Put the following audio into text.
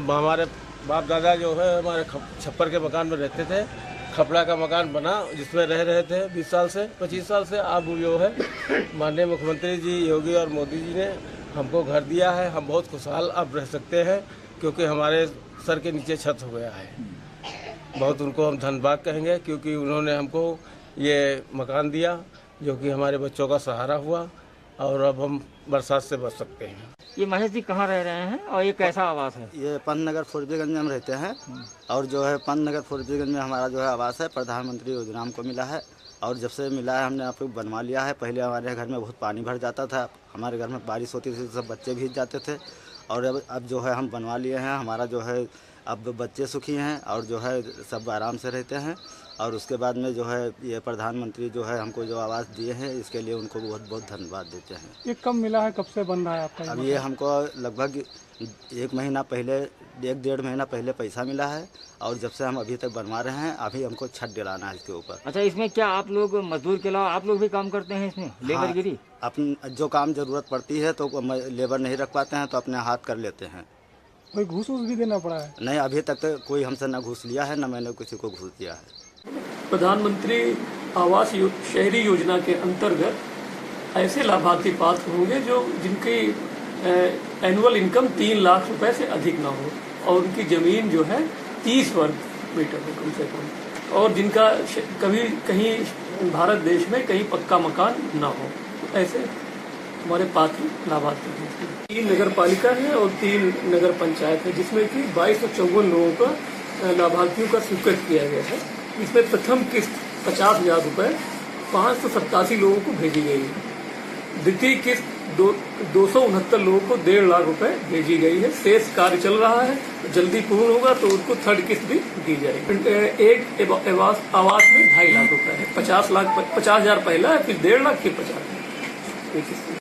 हम हमारे बाप दादा जो है हमारे छप्पर के मकान में रहते थे। खपड़ा का मकान बना जिसमें रह रहे थे 20 साल से 25 साल से। अब जो है माननीय मुख्यमंत्री जी योगी और मोदी जी ने हमको घर दिया है। हम बहुत खुशहाल अब रह सकते हैं क्योंकि हमारे सर के नीचे छत हो गया है। बहुत उनको हम धन्यवाद कहेंगे क्योंकि उन्होंने हमको ये मकान दिया जो कि हमारे बच्चों का सहारा हुआ और अब हम बरसात से बच सकते हैं। ये महेश जी कहाँ रह रहे हैं और ये कैसा आवास है? ये पंतनगर फौजगंज में हम रहते हैं और जो है पंतनगर फौजगंज में हमारा जो है आवास है प्रधानमंत्री योजना हमको मिला है और जब से मिला है हमने आपको बनवा लिया है। पहले हमारे घर में बहुत पानी भर जाता था, हमारे घर में बारिश होती थी, सब बच्चे भीग जाते थे और अब जो है हम बनवा लिए हैं। हमारा जो है अब बच्चे सुखी हैं और जो है सब आराम से रहते हैं। और उसके बाद में जो है ये प्रधानमंत्री जो है हमको जो आवास दिए हैं इसके लिए उनको बहुत बहुत धन्यवाद देते हैं। ये कब मिला है, कब से बन रहा है आपका? अब ये हमको लगभग 1 महीना पहले 1-1.5 महीना पहले पैसा मिला है और जब से हम अभी तक बनवा रहे हैं अभी हमको छत डलाना है इसके ऊपर। अच्छा, इसमें क्या आप लोग मजदूर के अलावा आप लोग भी काम करते हैं इसमें? लेबरगिरी? अपन जो काम जरूरत पड़ती है तो लेबर नहीं रख पाते हैं तो अपने हाथ कर लेते हैं। कोई घूस भी देना पड़ा है? नहीं, अभी तक तो कोई हमसे न घूस लिया है न मैंने किसी को घूस दिया है। प्रधानमंत्री आवास शहरी योजना के अंतर्गत ऐसे लाभार्थी पात्र होंगे जो जिनकी एनुअल इनकम 3 लाख रुपए से अधिक ना हो और उनकी जमीन जो है 30 वर्ग मीटर हो कम से कम और जिनका कभी कहीं भारत देश में कहीं पक्का मकान ना हो। ऐसे हमारे पात्र लाभार्थी हैं। 3 नगर पालिका है और 3 नगर पंचायत है जिसमें कि 2254 लोगों का लाभार्थियों का स्वीकृत किया गया है। इसमें प्रथम किस्त 50,000 रुपए 587 लोगों को भेजी गई है। द्वितीय किस्त 269 लोगों को 1.5 लाख रुपए भेजी गई है। शेष कार्य चल रहा है, जल्दी पूर्ण होगा तो उनको 3rd किस्त भी दी जाएगी। एक आवास में 2.5 लाख रुपए है। 50,000 पहला है, फिर 1.5 लाख, फिर 50,000।